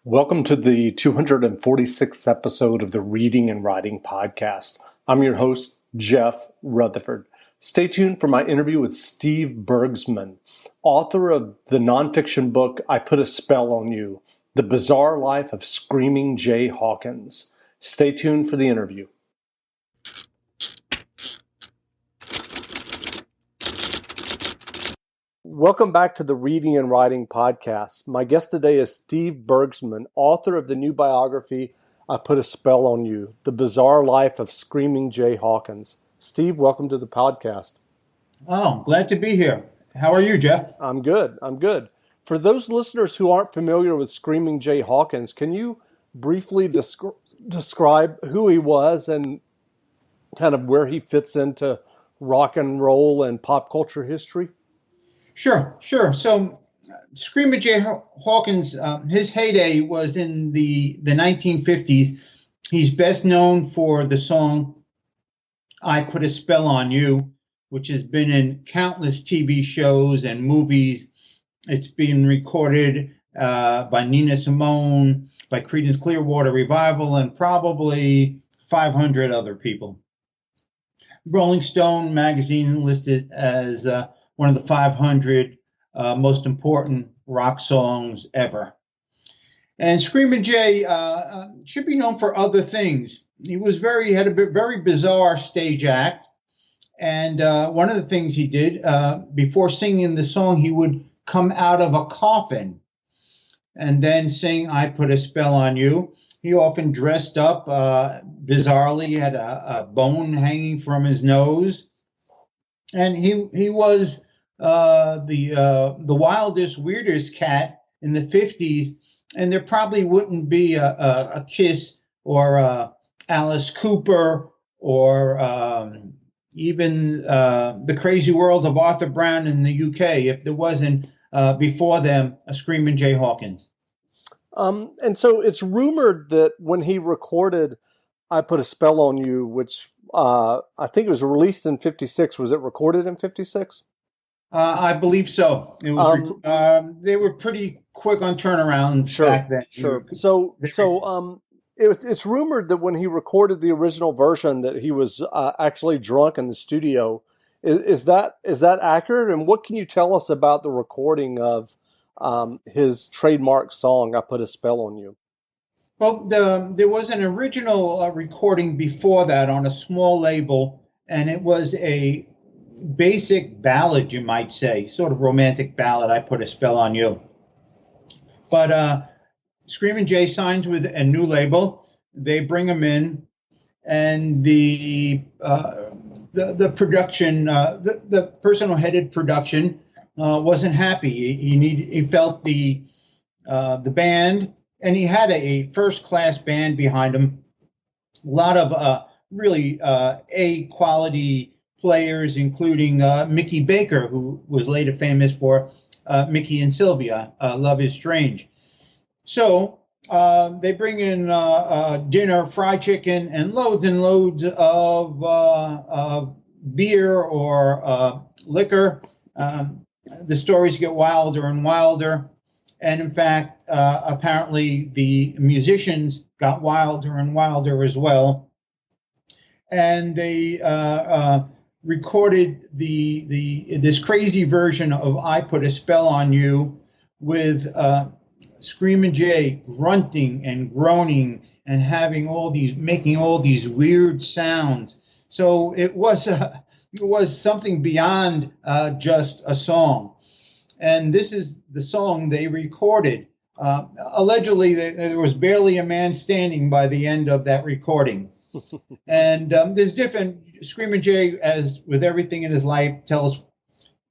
Welcome to the 246th episode of the Reading and Writing Podcast. I'm your host, Jeff Rutherford. Stay tuned for my interview with Steve Bergsman, author of the nonfiction book, I Put a Spell on You, The Bizarre Life of Screaming Jay Hawkins. Stay tuned for the interview. Welcome back to the Reading and Writing Podcast. My guest today is Steve Bergsman, author of the new biography, I Put a Spell on You, The Bizarre Life of Screaming Jay Hawkins. Steve, welcome to the podcast. Oh, glad to be here. How are you, Jeff? I'm good. For those listeners who aren't familiar with Screaming Jay Hawkins, can you briefly describe who he was and kind of where he fits into rock and roll and pop culture history? Sure. So, Screaming Jay Hawkins, his heyday was in the 1950s. He's best known for the song I Put a Spell on You, which has been in countless TV shows and movies. It's been recorded by Nina Simone, by Creedence Clearwater Revival, and probably 500 other people. Rolling Stone magazine listed as one of the 500 most important rock songs ever. And Screamin' Jay should be known for other things. He had a very bizarre stage act. And one of the things he did, before singing the song, he would come out of a coffin and then sing I Put a Spell on You. He often dressed up bizarrely. He had a bone hanging from his nose. And he was the wildest, weirdest cat in the 50s, and there probably wouldn't be a Kiss or Alice Cooper or even the Crazy World of Arthur Brown in the UK if there wasn't before them a Screaming Jay Hawkins. And so it's rumored that when he recorded I Put a Spell on You, which I think it was released in 56. Was it recorded in 56? I believe so. It was. They were pretty quick on turnarounds back then. Sure. It's rumored that when he recorded the original version, that he was actually drunk in the studio. Is that accurate? And what can you tell us about the recording of his trademark song, I Put a Spell on You? Well, there was an original recording before that on a small label, and it was a basic ballad, you might say, sort of romantic ballad, I Put a Spell on You. But Screamin' Jay signs with a new label. They bring him in, and the production, the person who headed production, wasn't happy. He felt the band. And he had a first-class band behind him, a lot of really A-quality players, including Mickey Baker, who was later famous for Mickey and Sylvia, Love is Strange. So they bring in dinner, fried chicken, and loads of beer or liquor. The stories get wilder and wilder. And in fact, apparently the musicians got wilder and wilder as well. And they recorded this crazy version of I Put a Spell on You with Screamin' Jay grunting and groaning and making all these weird sounds. So it was something beyond just a song. And this is the song they recorded. Allegedly, there was barely a man standing by the end of that recording. And there's different, Screamin' Jay, as with everything in his life, tells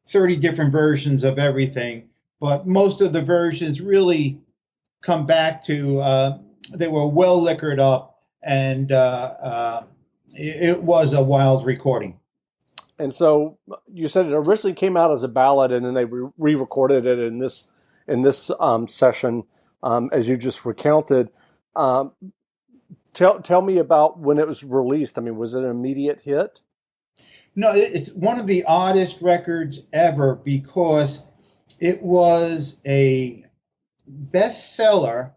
30 different versions of everything. But most of the versions really come back to they were well liquored up, and it was a wild recording. And so you said it originally came out as a ballad, and then they re-recorded it in this session, as you just recounted. Tell me about when it was released. I mean, was it an immediate hit? No, it's one of the oddest records ever because it was a bestseller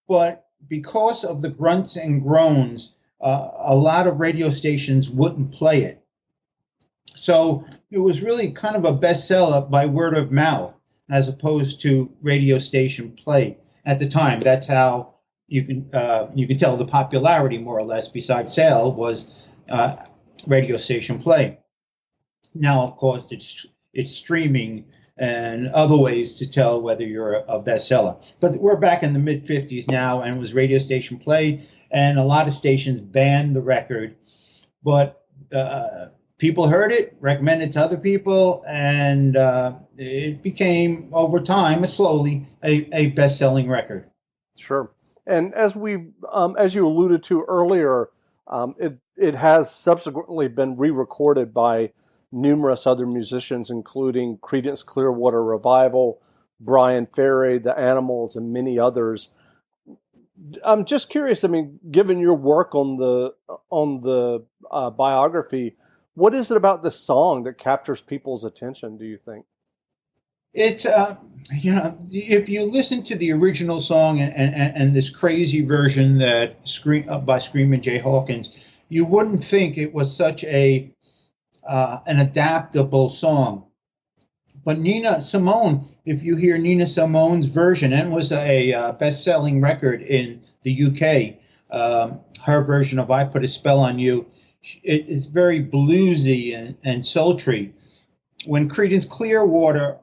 but because of the grunts and groans, a lot of radio stations wouldn't play it. So it was really kind of a bestseller by word of mouth, as opposed to radio station play at the time. That's how you can tell the popularity, more or less, besides sale, was radio station play. Now, of course, it's streaming and other ways to tell whether you're a bestseller. But we're back in the mid 50s now, and it was radio station play, and a lot of stations banned the record, but people heard it, recommended it to other people, and it became, over time, slowly, a best-selling record. Sure. And as you alluded to earlier, it has subsequently been re-recorded by numerous other musicians, including Creedence Clearwater Revival, Brian Ferry, The Animals, and many others. I'm just curious. I mean, given your work on the biography, what is it about this song that captures people's attention, do you think? It's, if you listen to the original song and this crazy version that by Screamin' Jay Hawkins, you wouldn't think it was such an adaptable song. But Nina Simone, if you hear Nina Simone's version, and was a best-selling record in the UK, her version of I Put a Spell on You, it is very bluesy and sultry. When Creedence Clearwater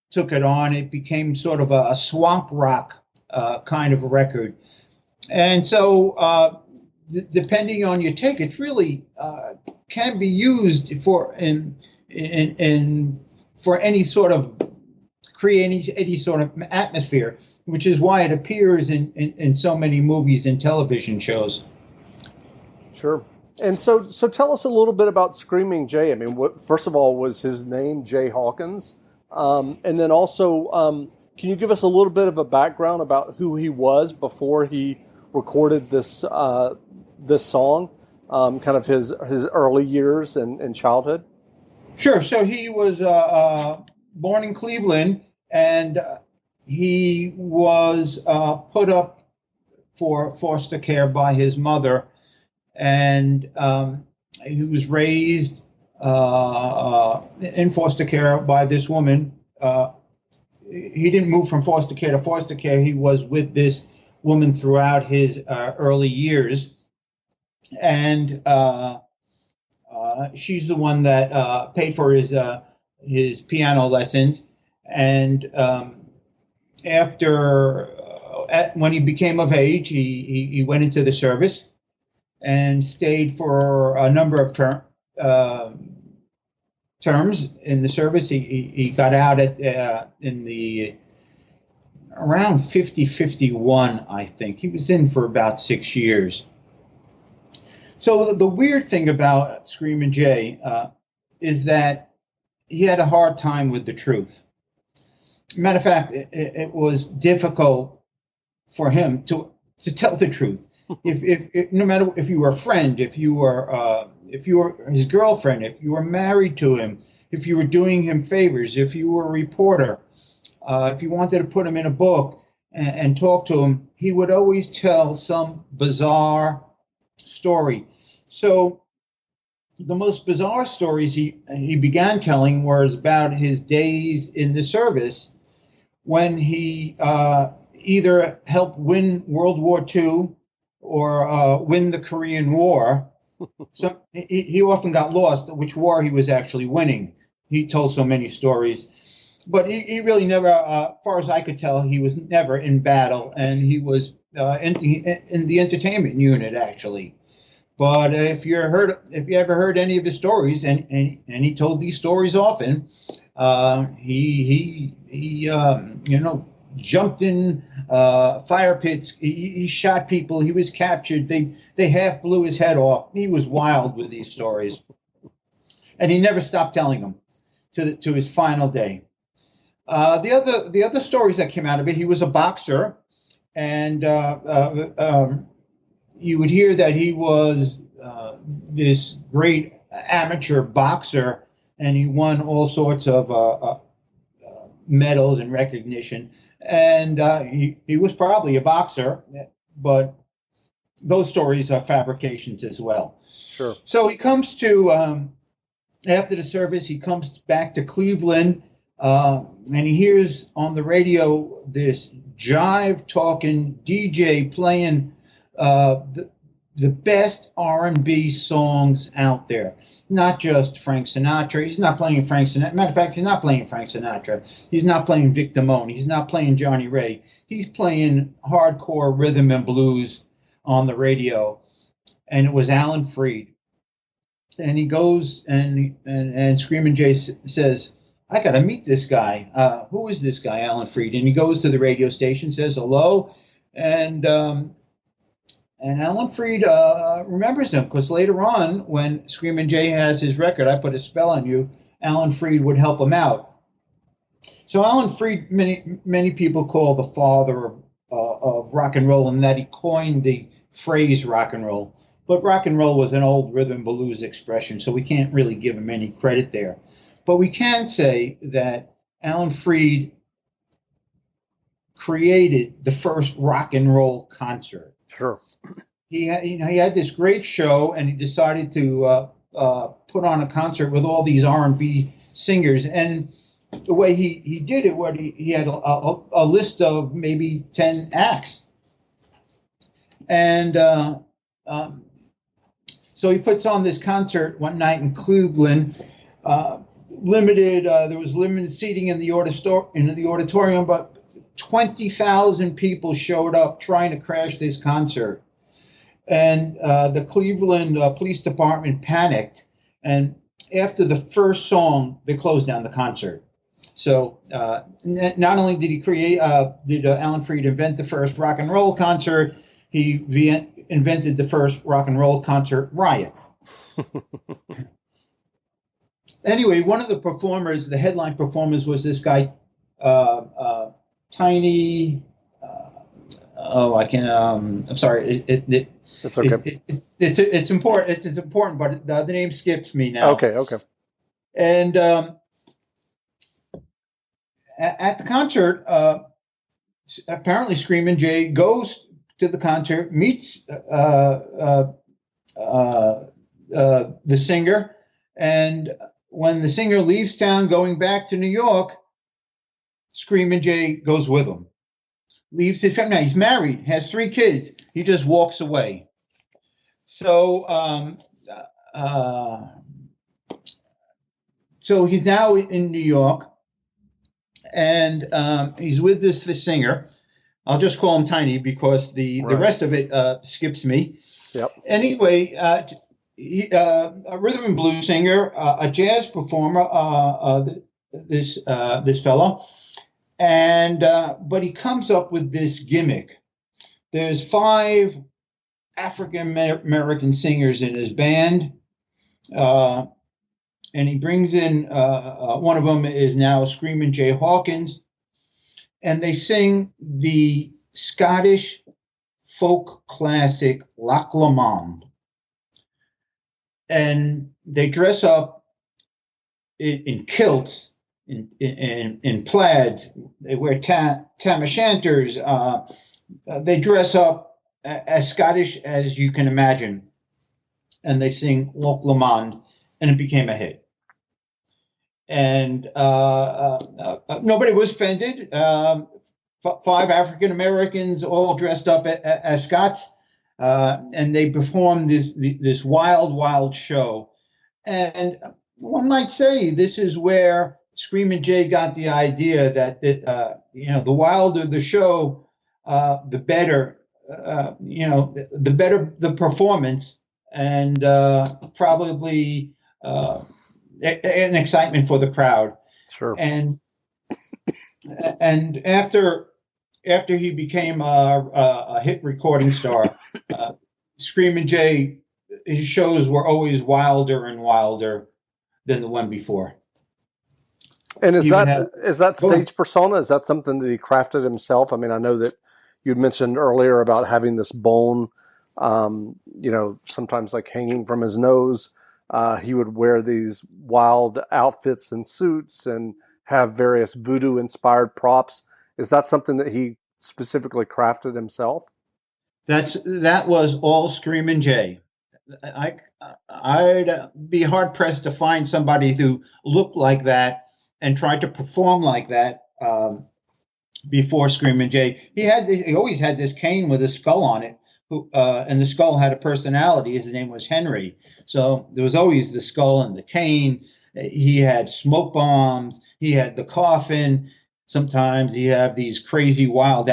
took it on, it became sort of a swamp rock kind of a record. And so depending on your take, it really can be used for any sort of create any sort of atmosphere, which is why it appears in so many movies and television shows. Sure. And so tell us a little bit about Screaming Jay. I mean, first of all, was his name Jay Hawkins? And then also, can you give us a little bit of a background about who he was before he recorded this song, kind of his early years and childhood? Sure. So he was born in Cleveland, and he was put up for foster care by his mother, and he was raised in foster care by this woman. He didn't move from foster care to foster care. He was with this woman throughout his early years, and she's the one that paid for his piano lessons. And when he became of age, he went into the service and stayed for a number of terms in the service. He got out in the around 51, I think. He was in for about 6 years. So the weird thing about Screamin' Jay is that he had a hard time with the truth. Matter of fact, it was difficult for him to tell the truth. If no matter if you were a friend, if you were his girlfriend, if you were married to him, if you were doing him favors, if you were a reporter, if you wanted to put him in a book and talk to him, he would always tell some bizarre story. So the most bizarre stories he began telling was about his days in the service when he either helped win World War II or win the Korean War. So he often got lost which war he was actually winning. He told so many stories. But he really never, as far as I could tell, he was never in battle, and he was in the entertainment unit, actually. But if you ever heard any of his stories, and he told these stories often, he jumped in fire pits. He shot people. He was captured. They half blew his head off. He was wild with these stories, and he never stopped telling them to his final day. The other stories that came out of it, he was a boxer, and you would hear that he was this great amateur boxer, and he won all sorts of medals and recognition. And he was probably a boxer, but those stories are fabrications as well. Sure. So he comes to, after the service, he comes back to Cleveland, and he hears on the radio this jive talking DJ playing the best R&B songs out there. Not just Frank Sinatra. He's not playing Frank Sinatra. Matter of fact, he's not playing Frank Sinatra. He's not playing Vic Damone. He's not playing Johnny Ray. He's playing hardcore rhythm and blues on the radio. And it was Alan Freed. And he goes and Screamin' Jay says, I got to meet this guy. Who is this guy, Alan Freed? And he goes to the radio station, says hello. And Alan Freed remembers him because later on, when Screamin' Jay has his record, I Put a Spell on You, Alan Freed would help him out. So Alan Freed, many people call the father of rock and roll, and that he coined the phrase rock and roll. But rock and roll was an old rhythm blues expression, so we can't really give him any credit there. But we can say that Alan Freed created the first rock and roll concert. Sure. He had this great show, and he decided to put on a concert with all these R&B singers. And the way he did it, what he had a list of maybe 10 acts, and so he puts on this concert one night in Cleveland. There was limited seating in the auditorium, but 20,000 people showed up trying to crash this concert. And the Cleveland Police Department panicked. And after the first song, they closed down the concert. So not only did Alan Freed invent the first rock and roll concert, he invented the first rock and roll concert riot. Anyway, one of the performers, the headline performers, was this guy, Tiny. I can't. I'm sorry. It's okay. It's important. It's important, but the name skips me now. Okay. And at the concert, apparently Screamin' Jay goes to the concert, meets the singer, and when the singer leaves town going back to New York, Screamin' Jay goes with him. Leaves his family. Now he's married, has 3 kids. He just walks away. So, so he's now in New York, and he's with this singer. I'll just call him Tiny because the rest of it skips me. Yep. Anyway, a rhythm and blues singer, a jazz performer, this fellow, and but he comes up with this gimmick. There's 5 African American singers in his band, and he brings in one of them is now Screamin' Jay Hawkins, and they sing the Scottish folk classic Loch Lomond. And they dress up in kilts, in plaids. They wear tam o' shanters. They dress up as Scottish as you can imagine. And they sing Loch Lomond, and it became a hit. And nobody was offended. 5 African Americans all dressed up as Scots. And they performed this wild show. And one might say this is where Screamin' Jay got the idea that the wilder the show, the better the better the performance, and probably an excitement for the crowd. Sure. And after he became a hit recording star, Screamin' Jay, his shows were always wilder and wilder than the one before. And is that stage persona? Is that something that he crafted himself? I mean, I know that you'd mentioned earlier about having this bone, sometimes like hanging from his nose. He would wear these wild outfits and suits and have various voodoo-inspired props. Is that something that he specifically crafted himself? That was all Screamin' Jay. I'd be hard pressed to find somebody who looked like that and tried to perform like that before Screamin' Jay. He always had this cane with a skull on it, and the skull had a personality. His name was Henry, so there was always the skull and the cane. He had smoke bombs. He had the coffin. Sometimes he'd have these crazy wild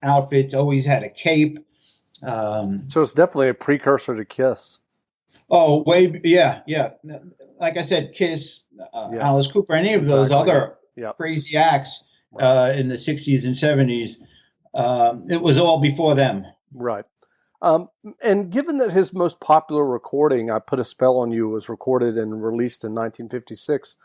outfits. Always had a cape. So it's definitely a precursor to Kiss. Oh, yeah. Like I said, Kiss, Alice Cooper, any of those other crazy acts in the 60s and 70s, it was all before them. Right. And given that his most popular recording, I Put a Spell on You, was recorded and released in 1956,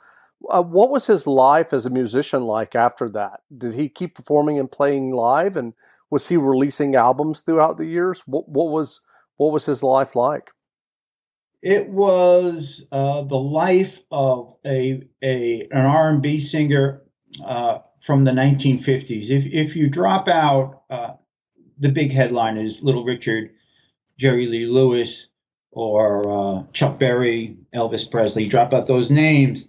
what was his life as a musician like after that? Did he keep performing and playing live, and was he releasing albums throughout the years? What was his life like? It was the life of an R&B singer from the 1950s. If you drop out the big headliners, Little Richard, Jerry Lee Lewis, or Chuck Berry, Elvis Presley, drop out those names,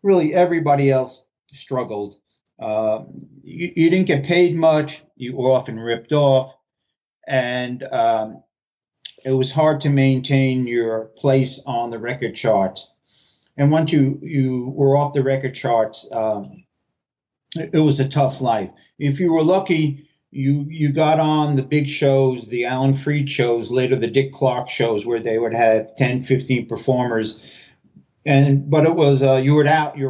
really everybody else struggled. You didn't get paid much. You were often ripped off. And it was hard to maintain your place on the record charts. And once you were off the record charts, it was a tough life. If you were lucky, you got on the big shows, the Alan Freed shows, later the Dick Clark shows, where they would have 10, 15 performers. But it was you were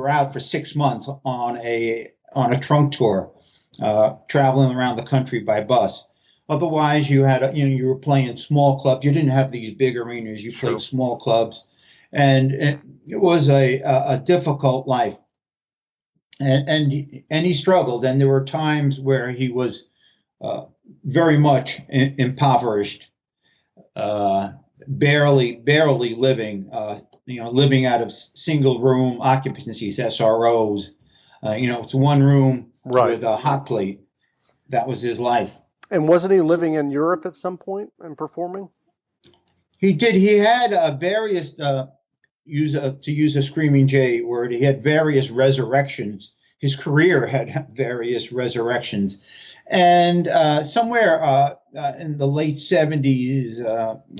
out for 6 months on a trunk tour, traveling around the country by bus. Otherwise, you were playing small clubs. You didn't have these big arenas. You played small clubs, and it was a difficult life. And he struggled. And there were times where he was very much impoverished, barely living. Living out of single room occupancies, SROs. It's one room with a hot plate. That was his life. And wasn't he living in Europe at some point and performing? He did. He had various, to use a Screaming Jay word, he had various resurrections. His career had various resurrections. And somewhere in the late 70s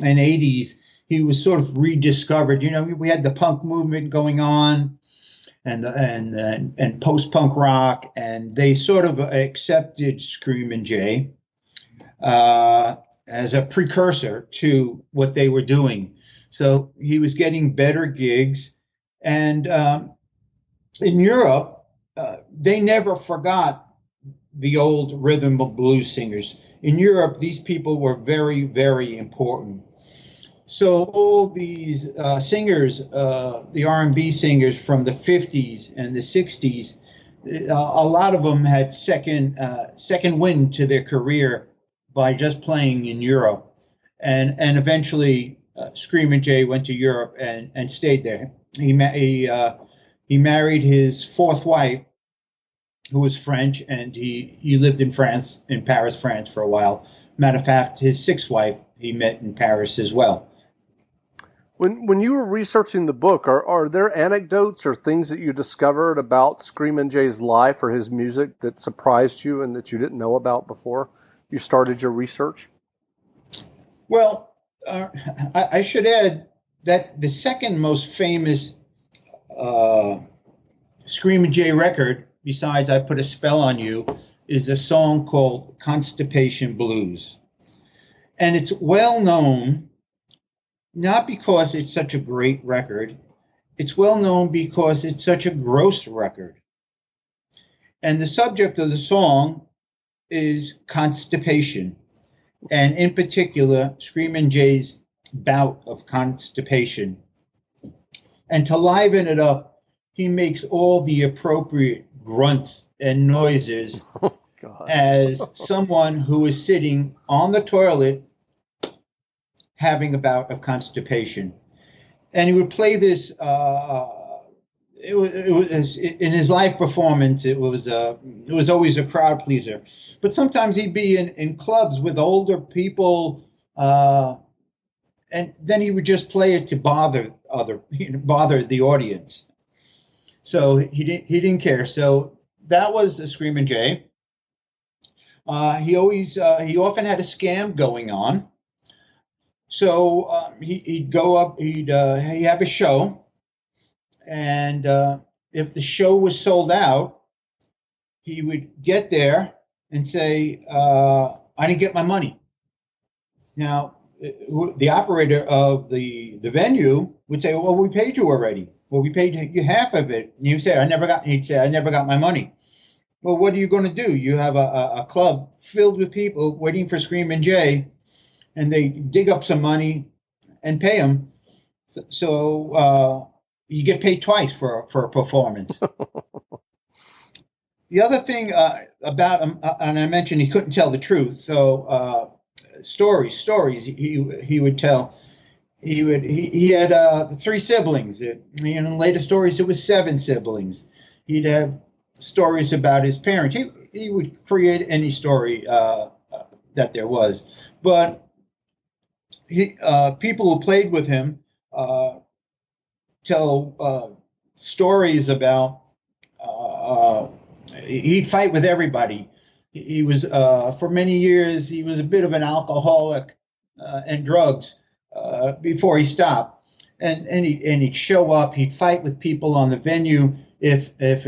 and 80s, he was sort of rediscovered. We had the punk movement going on and post-punk rock, and they sort of accepted Screamin' Jay as a precursor to what they were doing. So he was getting better gigs. And in Europe, they never forgot the old rhythm and blues singers. In Europe, these people were very, very important. So all these singers, the R&B singers from the 50s and the 60s, a lot of them had second wind to their career by just playing in Europe, and eventually Screamin' Jay went to Europe and stayed there. He married his fourth wife, who was French, and he lived in France, in Paris, France, for a while. Matter of fact, his sixth wife he met in Paris as well. When you were researching the book, are there anecdotes or things that you discovered about Screamin' Jay's life or his music that surprised you and that you didn't know about before you started your research? Well, I should add that the second most famous Screamin' Jay record, besides I Put a Spell on You, is a song called Constipation Blues. And it's well known, not because it's such a great record, it's well known because it's such a gross record. And the subject of the song is constipation, and in particular, Screamin' Jay's bout of constipation. And to liven it up, he makes all the appropriate grunts and noises as someone who is sitting on the toilet having a bout of constipation. And he would play this it was in his live performance. It was always a crowd pleaser. But sometimes he'd be in clubs with older people, and then he would just play it to bother the audience. So he didn't care. So that was a Screamin' Jay. He often had a scam going on. So he'd go up, he'd have a show, and if the show was sold out, he would get there and say, "I didn't get my money." Now, the operator of the venue would say, "Well, we paid you already. Well, we paid you half of it." And he'd say, He'd say, "I never got my money." Well, what are you going to do? You have a club filled with people waiting for Screamin' Jay, and they dig up some money and pay him. So you get paid twice for a performance. The other thing about him, and I mentioned he couldn't tell the truth. So stories he would tell. He had 3 siblings. In later stories, it was 7 siblings. He'd have stories about his parents. He would create any story that there was. But people who played with him tell stories about he'd fight with everybody. He was for many years he was a bit of an alcoholic and drugs before he stopped, and he'd show up. He'd fight with people on the venue if they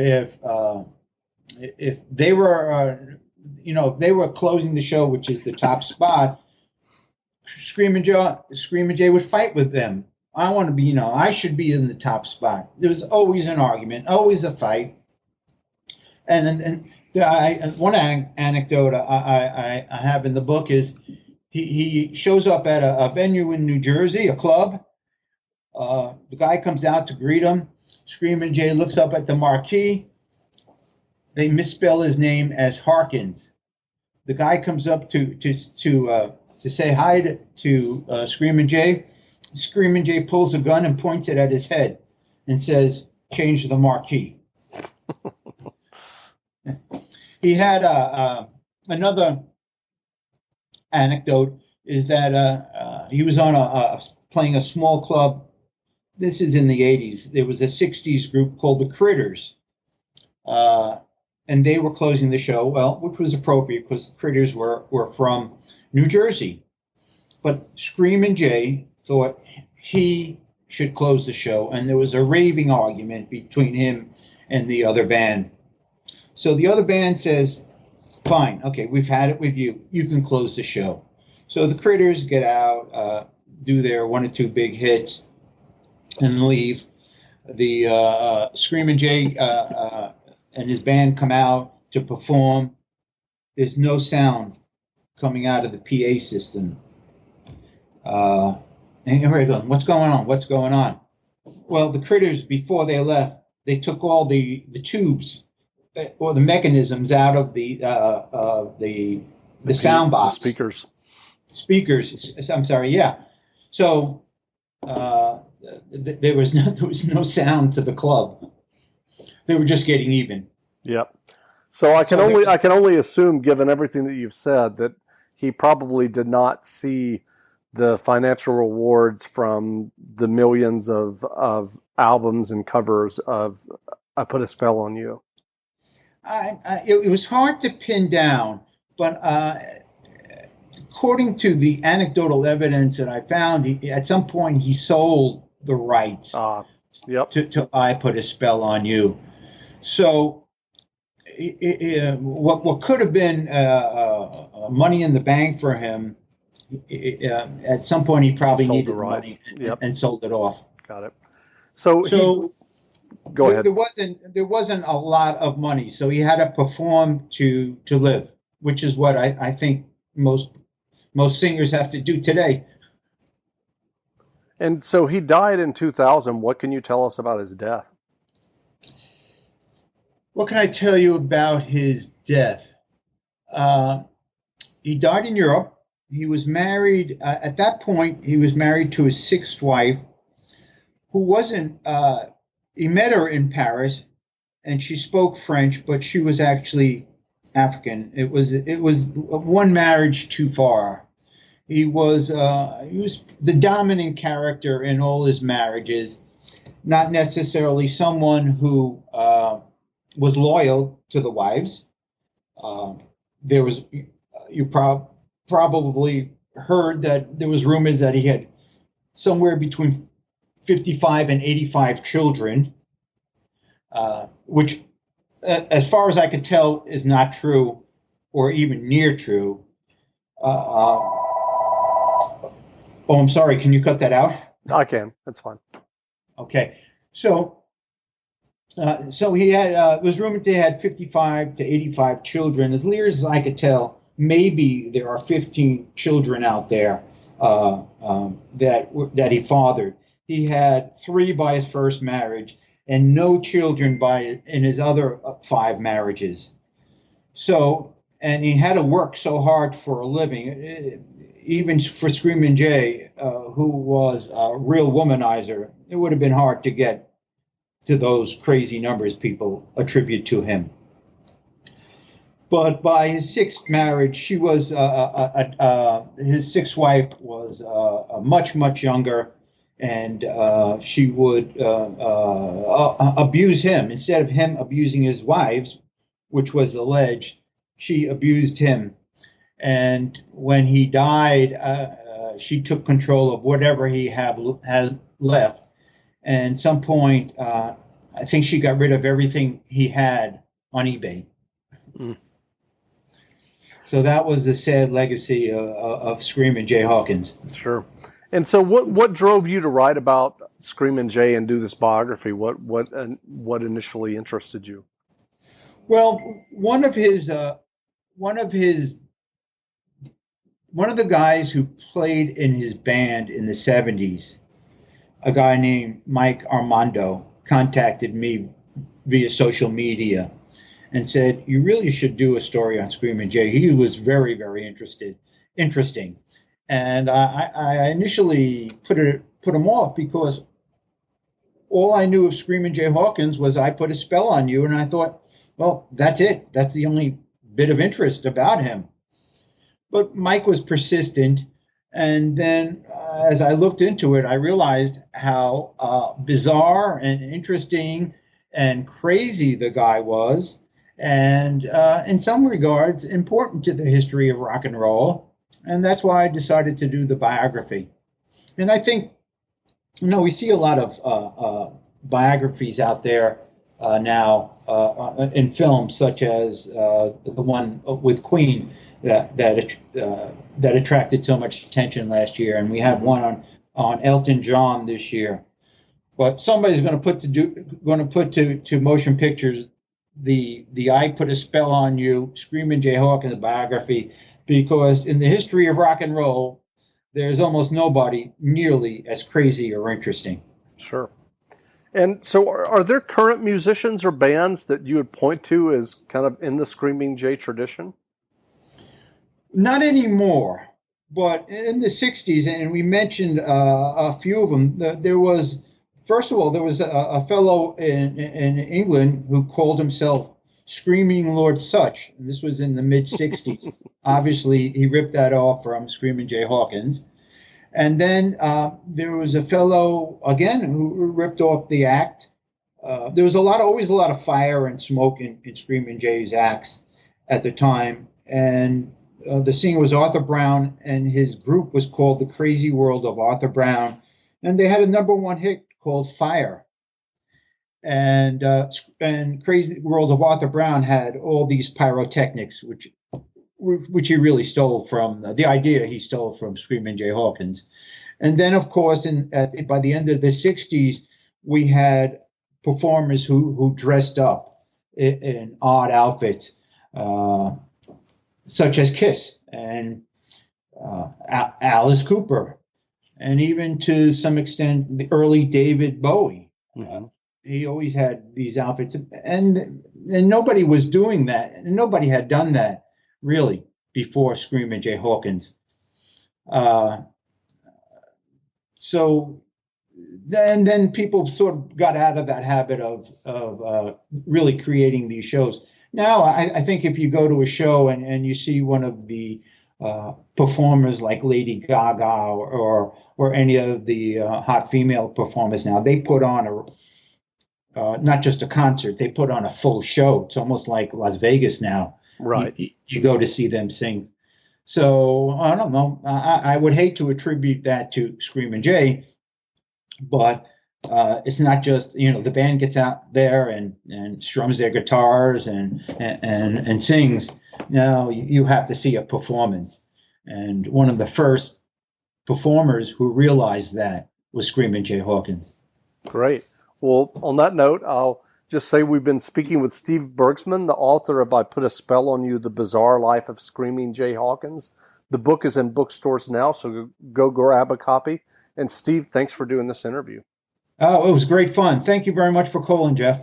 were if they were closing the show, which is the top spot. Screamin' Jay would fight with them. I want to be, I should be in the top spot. There was always an argument, always a fight. And one anecdote I have in the book is he shows up at a venue in New Jersey, a club. The guy comes out to greet him. Screamin' Jay looks up at the marquee. They misspell his name as Hawkins. The guy comes up to say hi to Screamin' Jay. Screamin' Jay pulls a gun and points it at his head and says, "Change the marquee." He had another anecdote is that he was on playing a small club. This is in the 80s. There was a 60s group called the Critters. And they were closing the show, which was appropriate because the Critters were from New Jersey. But Screamin' Jay thought he should close the show, and there was a raving argument between him and the other band. So the other band says, "Fine, okay, we've had it with you. You can close the show." So the Critters get out, do their 1 or 2 big hits, and leave. The Screamin' Jay and his band come out to perform. There's no sound coming out of the PA system. And everybody goes, "What's going on? What's going on?" Well, the Critters, before they left, they took all the tubes or the mechanisms out of the sound box. The Speakers. I'm sorry. Yeah. So there was no sound to the club. They were just getting even. Yep. So I can only assume, given everything that you've said, that he probably did not see the financial rewards from the millions of albums and covers of "I Put a Spell on You." It was hard to pin down, but according to the anecdotal evidence that I found, at some point he sold the rights to "I Put a Spell on You." So what could have been money in the bank for him, at some point he probably needed the money and sold it off. Got it. So go ahead. There wasn't a lot of money, so he had to perform to live, which is what I think most singers have to do today. And so he died in 2000. What can you tell us about his death? What can I tell you about his death? He died in Europe. He was married. At that point, he was married to his 6th wife, who wasn't he met her in Paris, and she spoke French, but she was actually African. It was one marriage too far. He was the dominant character in all his marriages, not necessarily someone who was loyal to the wives. There was you probably heard that there was rumors that he had somewhere between 55 and 85 children, which, as far as I could tell, is not true or even near true. Oh, I'm sorry. Can you cut that out? I can. That's fine. Okay. So he had. It was rumored they had 55 to 85 children. As near as I could tell, maybe there are 15 children out there that he fathered. He had 3 by his first marriage and no children in his other 5 marriages. So, and he had to work so hard for a living. Even for Screaming Jay, who was a real womanizer, it would have been hard to get to those crazy numbers people attribute to him. But by his 6th marriage, she was his 6th wife was much, much younger, and she would abuse him. Instead of him abusing his wives, which was alleged, she abused him. And when he died, she took control of whatever he had left. And at some point, I think she got rid of everything he had on eBay. Mm. So that was the sad legacy of Screaming Jay Hawkins. Sure. And so, what drove you to write about Screaming Jay and do this biography? What initially interested you? Well, one of the guys who played in his band in the 70s, a guy named Mike Armando, contacted me via social media and said, "You really should do a story on Screaming Jay." He was very, very interesting. And I initially put him off because all I knew of Screaming Jay Hawkins was I Put a Spell on You. And I thought, well, that's it. That's the only bit of interest about him. But Mike was persistent. And then as I looked into it, I realized how bizarre and interesting and crazy the guy was. And in some regards, important to the history of rock and roll. And that's why I decided to do the biography. And I think, we see a lot of biographies out there now in films, such as the one with Queen that attracted so much attention last year, and we have one on Elton John this year. But somebody's going to put to motion pictures the I Put a Spell on You, Screaming Jay Hawkins biography, because in the history of rock and roll, there's almost nobody nearly as crazy or interesting. Sure. And so are there current musicians or bands that you would point to as kind of in the Screaming Jay tradition? Not anymore, but in the 60s, and we mentioned a few of them, there was a fellow in England who called himself Screaming Lord Such, and this was in the mid-60s. Obviously, he ripped that off from Screaming Jay Hawkins. And then there was a fellow, again, who ripped off the act. There was always a lot of fire and smoke in Screaming Jay's acts at the time. And the singer was Arthur Brown, and his group was called The Crazy World of Arthur Brown. And they had a #1 hit called Fire. And Crazy World of Arthur Brown had all these pyrotechnics, which he really stole from the idea he stole from Screaming Jay Hawkins. And then, of course, by the end of the 60s, we had performers who dressed up in odd outfits, such as Kiss and Alice Cooper, and even to some extent the early David Bowie. Mm-hmm. He always had these outfits, and nobody was doing that, and nobody had done that really before Screaming Jay Hawkins. So then people sort of got out of that habit of really creating these shows. Now, I think if you go to a show and you see one of the performers like Lady Gaga or any of the hot female performers now, they put on not just a concert, they put on a full show. It's almost like Las Vegas now. Right. You go to see them sing. So I don't know. I would hate to attribute that to Screamin' Jay, but it's not just, the band gets out there and strums their guitars and sings. No, you have to see a performance. And one of the first performers who realized that was Screamin' Jay Hawkins. Great. Well, on that note, I'll just say we've been speaking with Steve Bergsman, the author of I Put a Spell on You, The Bizarre Life of Screaming Jay Hawkins. The book is in bookstores now, so go grab a copy. And Steve, thanks for doing this interview. Oh, it was great fun. Thank you very much for calling, Jeff.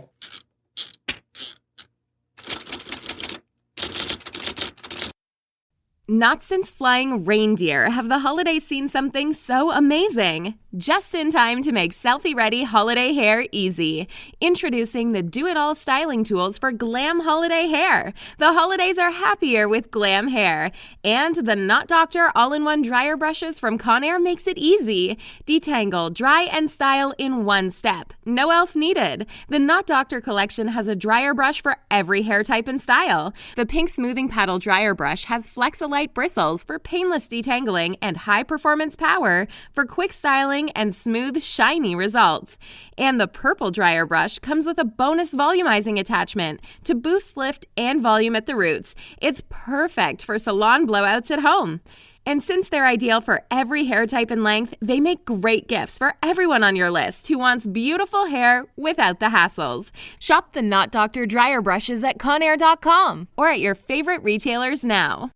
Not since flying reindeer have the holidays seen something so amazing. Just in time to make selfie-ready holiday hair easy. Introducing the do-it-all styling tools for glam holiday hair. The holidays are happier with glam hair. And the Knot Doctor all-in-one dryer brushes from Conair makes it easy. Detangle, dry, and style in one step. No elf needed. The Knot Doctor collection has a dryer brush for every hair type and style. The pink smoothing paddle dryer brush has Flexolite bristles for painless detangling and high-performance power for quick styling and smooth, shiny results. And the purple dryer brush comes with a bonus volumizing attachment to boost lift and volume at the roots. It's perfect for salon blowouts at home. And since they're ideal for every hair type and length, they make great gifts for everyone on your list who wants beautiful hair without the hassles. Shop the Knot Doctor dryer brushes at Conair.com or at your favorite retailers now.